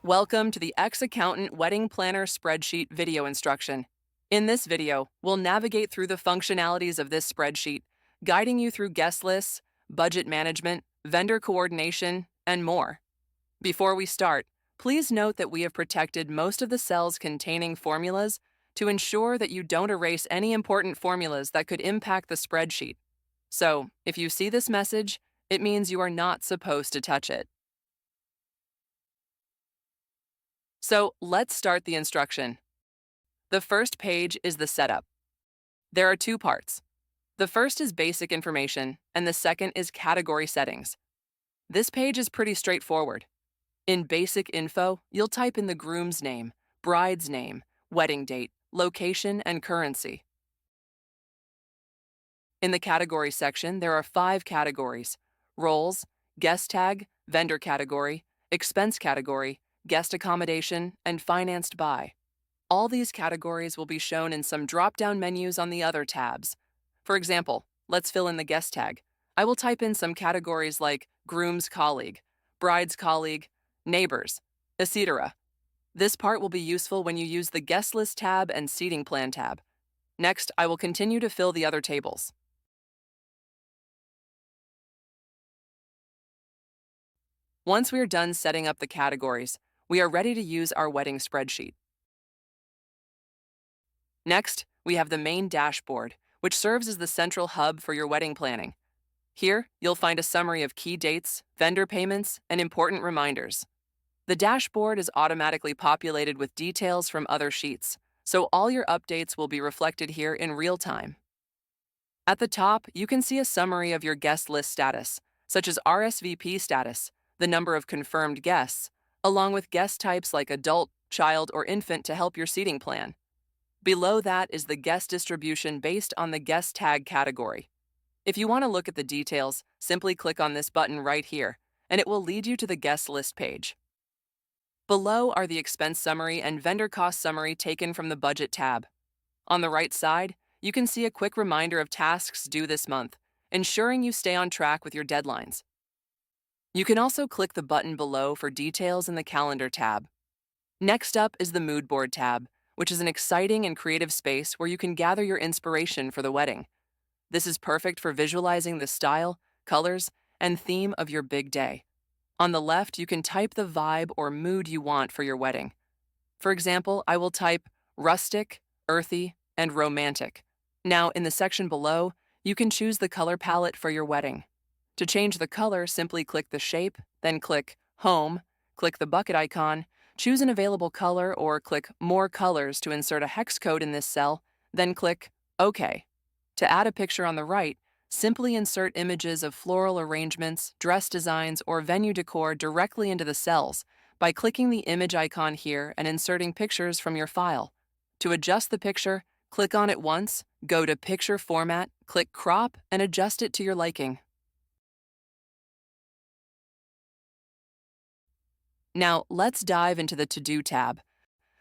Welcome to the XAccountant Wedding Planner Spreadsheet video instruction. In this video, we'll navigate through the functionalities of this spreadsheet, guiding you through guest lists, budget management, vendor coordination, and more. Before we start, please note that we have protected most of the cells containing formulas to ensure that you don't erase any important formulas that could impact the spreadsheet. So, if you see this message, it means you are not supposed to touch it. So let's start the instruction. The first page is the setup. There are two parts. The first is basic information, and the second is category settings. This page is pretty straightforward. In basic info, you'll type in the groom's name, bride's name, wedding date, location, and currency. In the category section, there are 5 categories: roles, guest tag, vendor category, expense category, guest accommodation, and financed by. All these categories will be shown in some drop-down menus on the other tabs. For example, let's fill in the guest tag. I will type in some categories like groom's colleague, bride's colleague, neighbors, etc. This part will be useful when you use the guest list tab and seating plan tab. Next, I will continue to fill the other tables. Once we are done setting up the categories, we are ready to use our wedding spreadsheet. Next, we have the main dashboard, which serves as the central hub for your wedding planning. Here, you'll find a summary of key dates, vendor payments, and important reminders. The dashboard is automatically populated with details from other sheets, so all your updates will be reflected here in real time. At the top, you can see a summary of your guest list status, such as RSVP status, the number of confirmed guests, along with guest types like adult, child, or infant to help your seating plan. Below that is the guest distribution based on the guest tag category. If you want to look at the details, simply click on this button right here, and it will lead you to the guest list page. Below are the expense summary and vendor cost summary taken from the budget tab. On the right side, you can see a quick reminder of tasks due this month, ensuring you stay on track with your deadlines. You can also click the button below for details in the Calendar tab. Next up is the Moodboard tab, which is an exciting and creative space where you can gather your inspiration for the wedding. This is perfect for visualizing the style, colors, and theme of your big day. On the left, you can type the vibe or mood you want for your wedding. For example, I will type rustic, earthy, and romantic. Now, in the section below, you can choose the color palette for your wedding. To change the color, simply click the shape, then click Home, click the bucket icon, choose an available color, or click More Colors to insert a hex code in this cell, then click OK. To add a picture on the right, simply insert images of floral arrangements, dress designs, or venue decor directly into the cells by clicking the image icon here and inserting pictures from your file. To adjust the picture, click on it once, go to Picture Format, click Crop, and adjust it to your liking. Now, let's dive into the To-Do tab,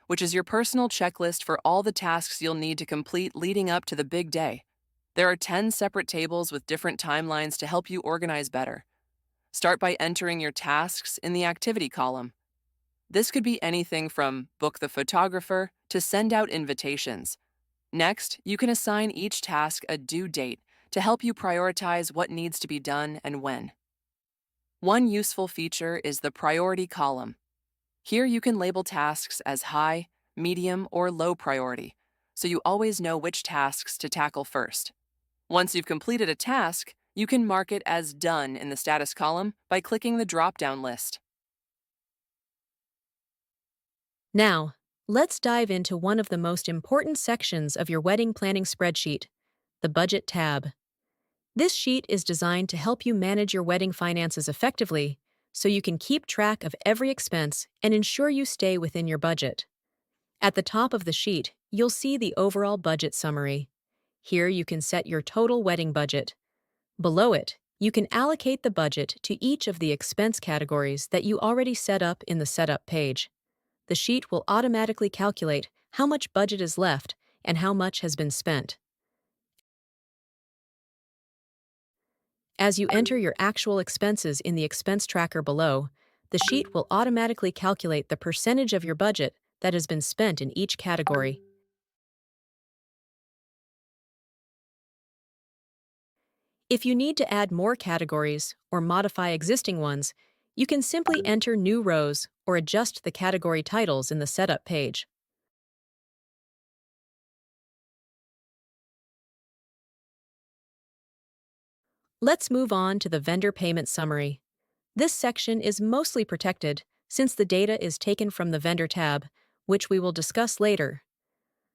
which is your personal checklist for all the tasks you'll need to complete leading up to the big day. There are 10 separate tables with different timelines to help you organize better. Start by entering your tasks in the Activity column. This could be anything from book the photographer to send out invitations. Next, you can assign each task a due date to help you prioritize what needs to be done and when. One useful feature is the Priority column. Here you can label tasks as high, medium, or low priority, so you always know which tasks to tackle first. Once you've completed a task, you can mark it as done in the status column by clicking the drop-down list. Now, let's dive into one of the most important sections of your wedding planning spreadsheet, the Budget tab. This sheet is designed to help you manage your wedding finances effectively so you can keep track of every expense and ensure you stay within your budget. At the top of the sheet, you'll see the overall budget summary. Here you can set your total wedding budget. Below it, you can allocate the budget to each of the expense categories that you already set up in the Setup page. The sheet will automatically calculate how much budget is left and how much has been spent. As you enter your actual expenses in the expense tracker below, the sheet will automatically calculate the percentage of your budget that has been spent in each category. If you need to add more categories or modify existing ones, you can simply enter new rows or adjust the category titles in the setup page. Let's move on to the vendor payment summary. This section is mostly protected since the data is taken from the vendor tab, which we will discuss later.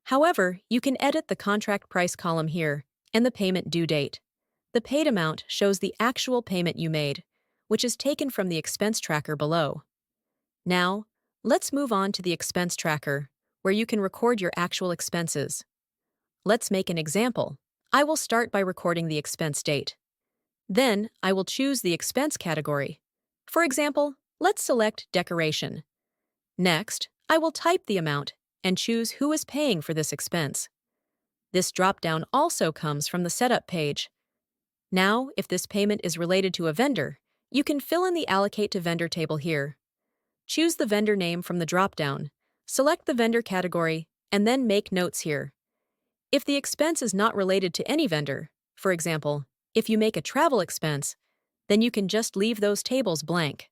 However, you can edit the contract price column here and the payment due date. The paid amount shows the actual payment you made, which is taken from the expense tracker below. Now, let's move on to the expense tracker, where you can record your actual expenses. Let's make an example. I will start by recording the expense date. Then, I will choose the expense category. For example, let's select decoration. Next, I will type the amount and choose who is paying for this expense. This dropdown also comes from the setup page. Now, if this payment is related to a vendor, you can fill in the Allocate to Vendor table here. Choose the vendor name from the dropdown, select the vendor category, and then make notes here. If the expense is not related to any vendor, for example, if you make a travel expense, then you can just leave those tables blank.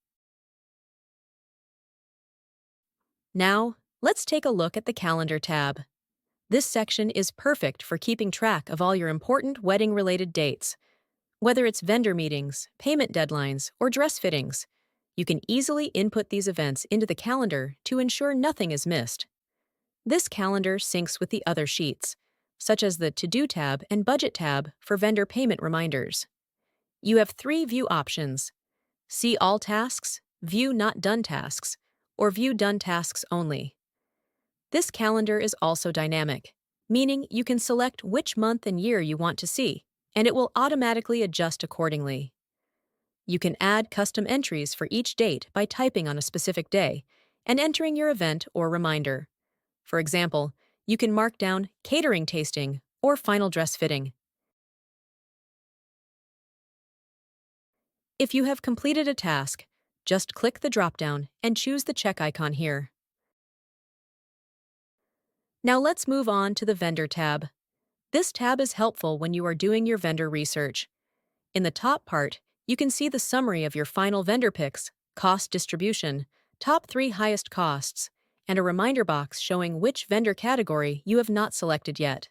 Now, let's take a look at the Calendar tab. This section is perfect for keeping track of all your important wedding-related dates. Whether it's vendor meetings, payment deadlines, or dress fittings, you can easily input these events into the calendar to ensure nothing is missed. This calendar syncs with the other sheets, such as the To-Do tab and Budget tab for vendor payment reminders. You have 3 view options: See All Tasks, View Not Done Tasks, or View Done Tasks Only. This calendar is also dynamic, meaning you can select which month and year you want to see, and it will automatically adjust accordingly. You can add custom entries for each date by typing on a specific day and entering your event or reminder. For example, you can mark down catering tasting or final dress fitting. If you have completed a task, just click the dropdown and choose the check icon here. Now let's move on to the Vendor tab. This tab is helpful when you are doing your vendor research. In the top part, you can see the summary of your final vendor picks, cost distribution, top 3 highest costs, and a reminder box showing which vendor category you have not selected yet.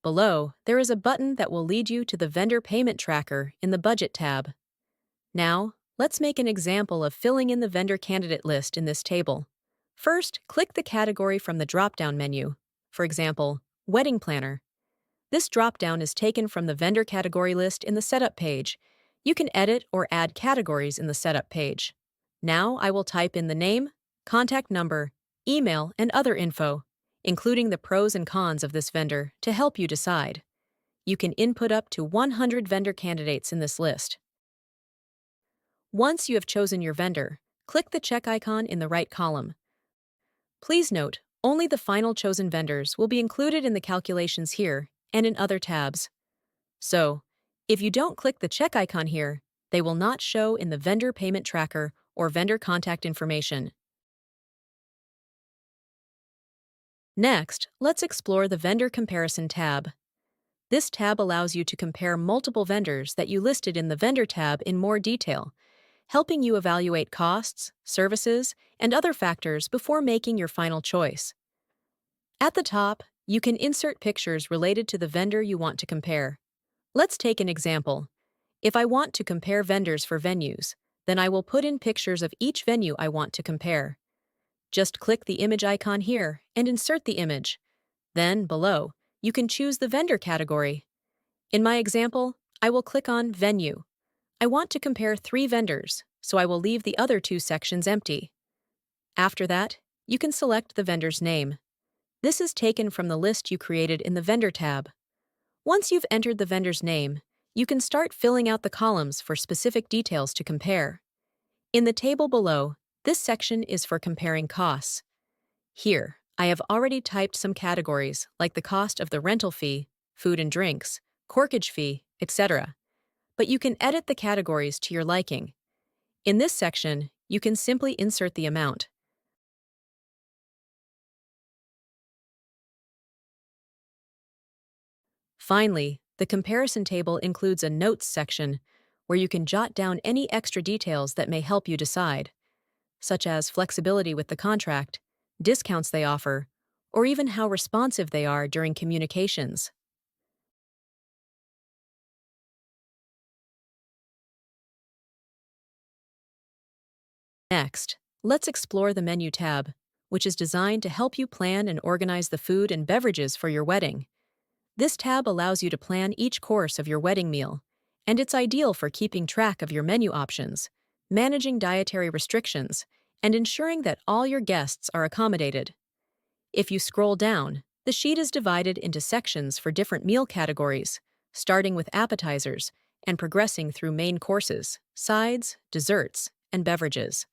Below, there is a button that will lead you to the vendor payment tracker in the Budget tab. Now, let's make an example of filling in the vendor candidate list in this table. First, click the category from the drop-down menu. For example, Wedding Planner. This drop-down is taken from the vendor category list in the Setup page. You can edit or add categories in the Setup page. Now I will type in the name, contact number, email, and other info, including the pros and cons of this vendor, to help you decide. You can input up to 100 vendor candidates in this list. Once you have chosen your vendor, click the check icon in the right column. Please note, only the final chosen vendors will be included in the calculations here and in other tabs. So, if you don't click the check icon here, they will not show in the vendor payment tracker or vendor contact information. Next, let's explore the Vendor Comparison tab. This tab allows you to compare multiple vendors that you listed in the Vendor tab in more detail, helping you evaluate costs, services, and other factors before making your final choice. At the top, you can insert pictures related to the vendor you want to compare. Let's take an example. If I want to compare vendors for venues, then I will put in pictures of each venue I want to compare. Just click the image icon here and insert the image. Then, below, you can choose the vendor category. In my example, I will click on Venue. I want to compare 3 vendors, so I will leave the other 2 sections empty. After that, you can select the vendor's name. This is taken from the list you created in the Vendor tab. Once you've entered the vendor's name, you can start filling out the columns for specific details to compare. In the table below, this section is for comparing costs. Here, I have already typed some categories like the cost of the rental fee, food and drinks, corkage fee, etc. But you can edit the categories to your liking. In this section, you can simply insert the amount. Finally, the comparison table includes a notes section where you can jot down any extra details that may help you decide, such as flexibility with the contract, discounts they offer, or even how responsive they are during communications. Next, let's explore the menu tab, which is designed to help you plan and organize the food and beverages for your wedding. This tab allows you to plan each course of your wedding meal, and it's ideal for keeping track of your menu options, managing dietary restrictions, and ensuring that all your guests are accommodated. If you scroll down, the sheet is divided into sections for different meal categories, starting with appetizers and progressing through main courses, sides, desserts, and beverages.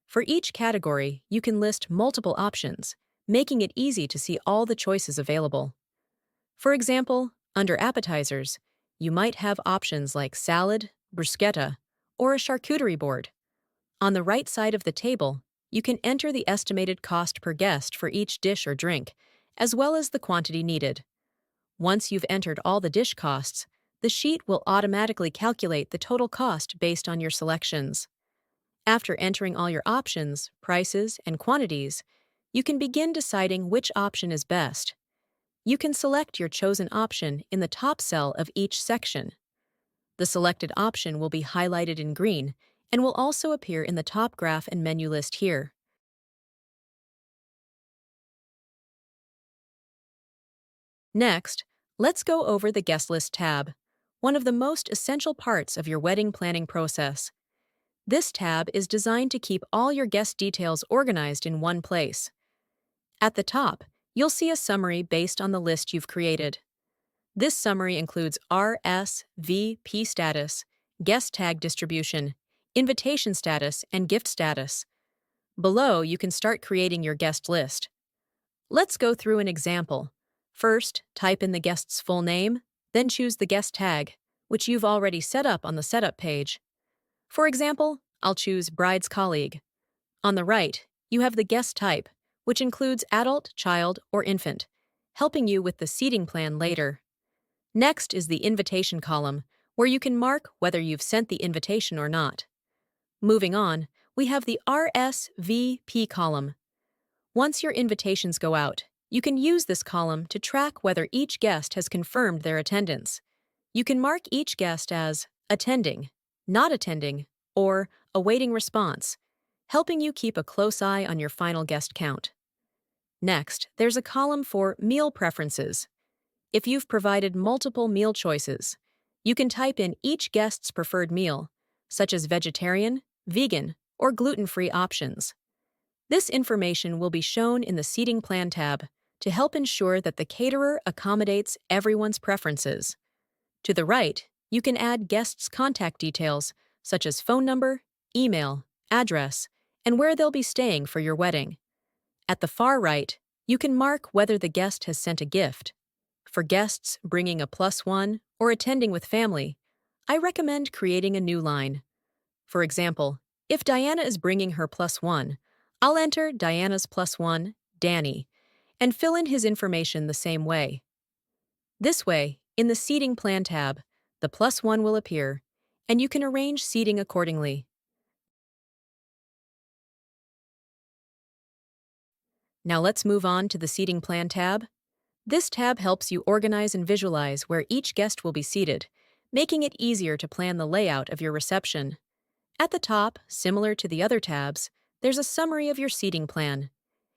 For each category, you can list multiple options, making it easy to see all the choices available. For example, under appetizers, you might have options like salad, bruschetta, or a charcuterie board. On the right side of the table, you can enter the estimated cost per guest for each dish or drink, as well as the quantity needed. Once you've entered all the dish costs, the sheet will automatically calculate the total cost based on your selections. After entering all your options, prices, and quantities, you can begin deciding which option is best. You can select your chosen option in the top cell of each section. The selected option will be highlighted in green and will also appear in the top graph and menu list here. Next, let's go over the guest list tab, one of the most essential parts of your wedding planning process. This tab is designed to keep all your guest details organized in one place. At the top, you'll see a summary based on the list you've created. This summary includes RSVP status, guest tag distribution, invitation status, and gift status. Below, you can start creating your guest list. Let's go through an example. First, type in the guest's full name, then choose the guest tag, which you've already set up on the setup page. For example, I'll choose bride's colleague. On the right, you have the guest type, which includes adult, child, or infant, helping you with the seating plan later. Next is the invitation column, where you can mark whether you've sent the invitation or not. Moving on, we have the RSVP column. Once your invitations go out, you can use this column to track whether each guest has confirmed their attendance. You can mark each guest as attending, not attending, or awaiting response, helping you keep a close eye on your final guest count. Next, there's a column for meal preferences. If you've provided multiple meal choices, you can type in each guest's preferred meal, such as vegetarian, vegan, or gluten-free options. This information will be shown in the Seating Plan tab to help ensure that the caterer accommodates everyone's preferences. To the right, you can add guests' contact details, such as phone number, email, address, and where they'll be staying for your wedding. At the far right, you can mark whether the guest has sent a gift. For guests bringing a +1 or attending with family, I recommend creating a new line. For example, if Diana is bringing her +1, I'll enter Diana's +1, Danny, and fill in his information the same way. This way, in the Seating Plan tab, the +1 will appear, and you can arrange seating accordingly. Now let's move on to the Seating Plan tab. This tab helps you organize and visualize where each guest will be seated, making it easier to plan the layout of your reception. At the top, similar to the other tabs, there's a summary of your seating plan.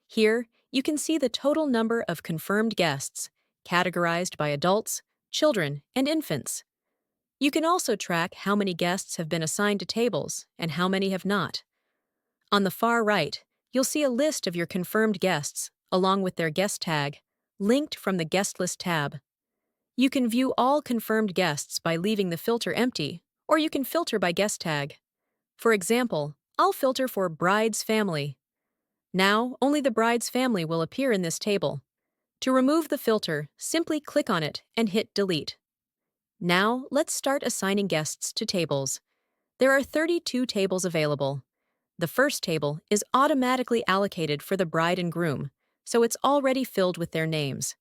Here, you can see the total number of confirmed guests, categorized by adults, children, and infants. You can also track how many guests have been assigned to tables and how many have not. On the far right, you'll see a list of your confirmed guests, along with their guest tag, linked from the Guest List tab. You can view all confirmed guests by leaving the filter empty, or you can filter by guest tag. For example, I'll filter for bride's family. Now, only the bride's family will appear in this table. To remove the filter, simply click on it and hit Delete. Now, let's start assigning guests to tables. There are 32 tables available. The first table is automatically allocated for the bride and groom, so it's already filled with their names.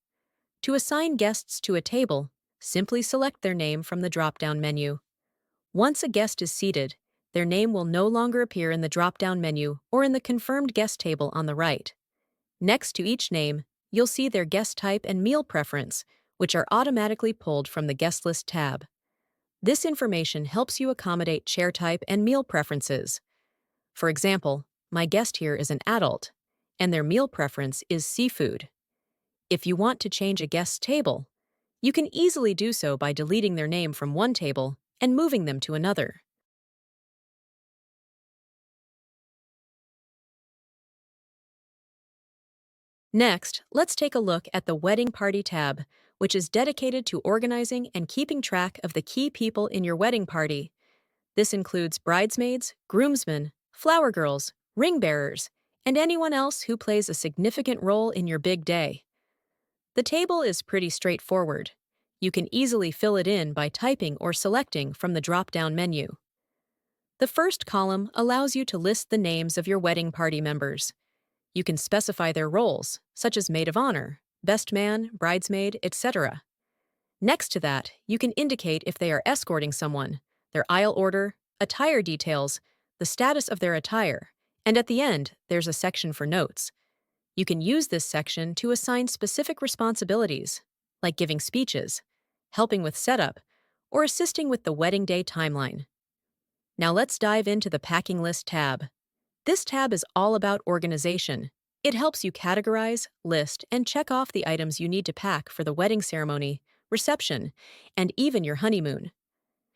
To assign guests to a table, simply select their name from the drop-down menu. Once a guest is seated, their name will no longer appear in the drop-down menu or in the confirmed guest table on the right. Next to each name, you'll see their guest type and meal preference, which are automatically pulled from the Guest List tab. This information helps you accommodate chair type and meal preferences. For example, my guest here is an adult, and their meal preference is seafood. If you want to change a guest's table, you can easily do so by deleting their name from one table and moving them to another. Next, let's take a look at the Wedding Party tab, which is dedicated to organizing and keeping track of the key people in your wedding party. This includes bridesmaids, groomsmen, flower girls, ring bearers, and anyone else who plays a significant role in your big day. The table is pretty straightforward. You can easily fill it in by typing or selecting from the drop-down menu. The first column allows you to list the names of your wedding party members. You can specify their roles, such as maid of honor, best man, bridesmaid, etc. Next to that, you can indicate if they are escorting someone, their aisle order, attire details, the status of their attire, and at the end, there's a section for notes. You can use this section to assign specific responsibilities, like giving speeches, helping with setup, or assisting with the wedding day timeline. Now let's dive into the Packing List tab. This tab is all about organization. It helps you categorize, list, and check off the items you need to pack for the wedding ceremony, reception, and even your honeymoon.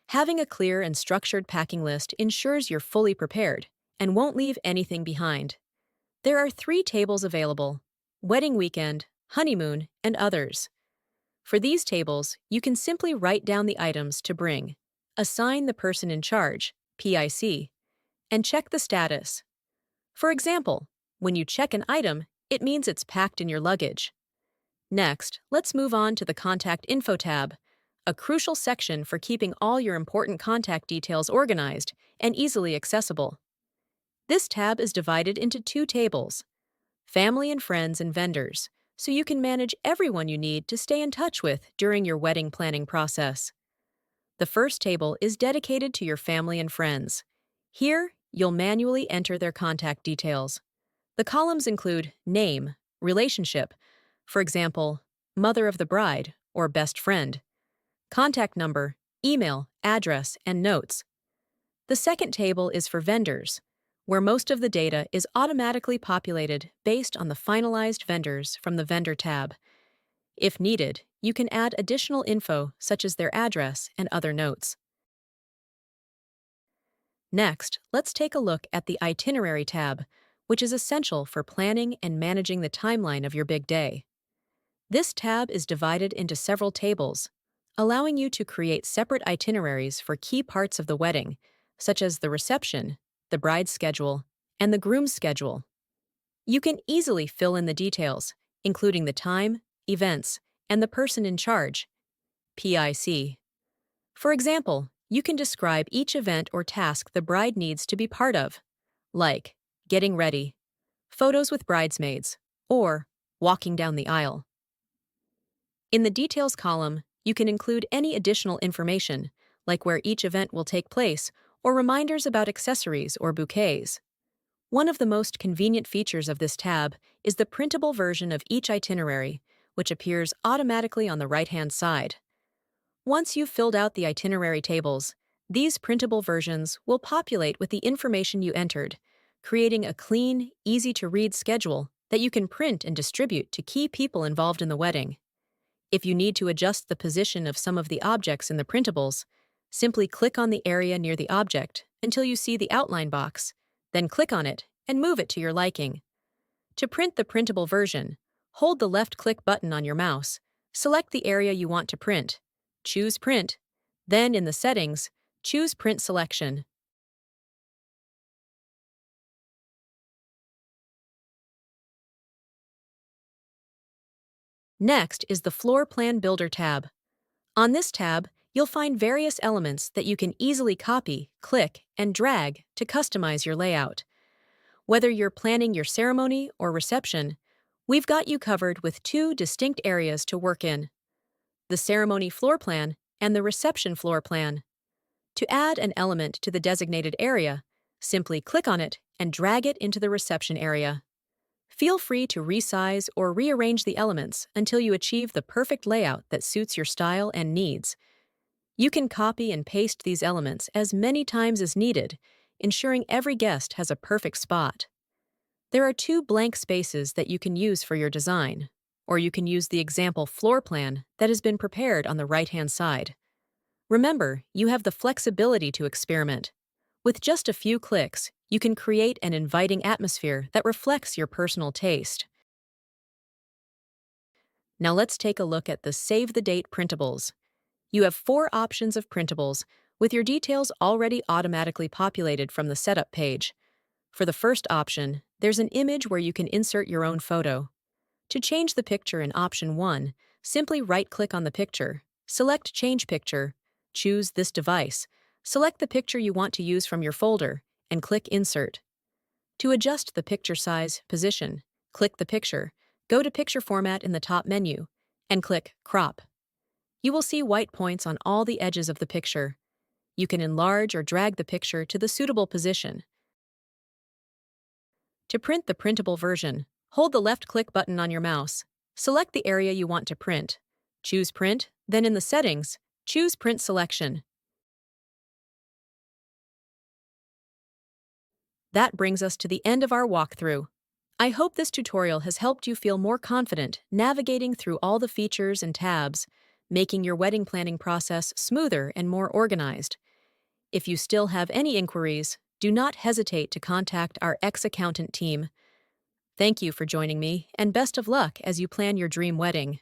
Having a clear and structured packing list ensures you're fully prepared and won't leave anything behind. There are 3 tables available: wedding weekend, honeymoon, and others. For these tables, you can simply write down the items to bring, assign the person in charge, PIC, and check the status. For example, when you check an item, it means it's packed in your luggage. Next, let's move on to the Contact Info tab, a crucial section for keeping all your important contact details organized and easily accessible. This tab is divided into 2 tables: family and friends and vendors, so you can manage everyone you need to stay in touch with during your wedding planning process. The first table is dedicated to your family and friends. Here, you'll manually enter their contact details. The columns include name, relationship, for example, mother of the bride or best friend, contact number, email, address, and notes. The second table is for vendors, where most of the data is automatically populated based on the finalized vendors from the Vendor tab. If needed, you can add additional info such as their address and other notes. Next, let's take a look at the Itinerary tab, which is essential for planning and managing the timeline of your big day. This tab is divided into several tables, allowing you to create separate itineraries for key parts of the wedding, such as the reception, the bride's schedule, and the groom's schedule. You can easily fill in the details, including the time, events, and the person in charge, PIC. For example, you can describe each event or task the bride needs to be part of, like getting ready, photos with bridesmaids, or walking down the aisle. In the Details column, you can include any additional information, like where each event will take place, or reminders about accessories or bouquets. One of the most convenient features of this tab is the printable version of each itinerary, which appears automatically on the right-hand side. Once you've filled out the itinerary tables, these printable versions will populate with the information you entered, creating a clean, easy-to-read schedule that you can print and distribute to key people involved in the wedding. If you need to adjust the position of some of the objects in the printables, simply click on the area near the object until you see the outline box, then click on it and move it to your liking. To print the printable version, hold the left-click button on your mouse, select the area you want to print, choose Print, then in the Settings, choose Print Selection. Next is the Floor Plan Builder tab. On this tab, you'll find various elements that you can easily copy, click, and drag to customize your layout. Whether you're planning your ceremony or reception, we've got you covered with two distinct areas to work in: the ceremony floor plan and the reception floor plan. To add an element to the designated area, simply click on it and drag it into the reception area. Feel free to resize or rearrange the elements until you achieve the perfect layout that suits your style and needs. You can copy and paste these elements as many times as needed, ensuring every guest has a perfect spot. There are two blank spaces that you can use for your design, or you can use the example floor plan that has been prepared on the right-hand side. Remember, you have the flexibility to experiment. With just a few clicks, you can create an inviting atmosphere that reflects your personal taste. Now let's take a look at the Save the Date printables. You have 4 options of printables, with your details already automatically populated from the setup page. For the first option, there's an image where you can insert your own photo. To change the picture in option 1, simply right-click on the picture, select Change Picture, choose this device, select the picture you want to use from your folder, and click Insert. To adjust the picture size, position, click the picture, go to Picture Format in the top menu, and click Crop. You will see white points on all the edges of the picture. You can enlarge or drag the picture to the suitable position. To print the printable version, hold the left-click button on your mouse. Select the area you want to print. Choose Print, then in the Settings, choose Print Selection. That brings us to the end of our walkthrough. I hope this tutorial has helped you feel more confident navigating through all the features and tabs, making your wedding planning process smoother and more organized. If you still have any inquiries, do not hesitate to contact our XAccountant team. Thank you for joining me, and best of luck as you plan your dream wedding.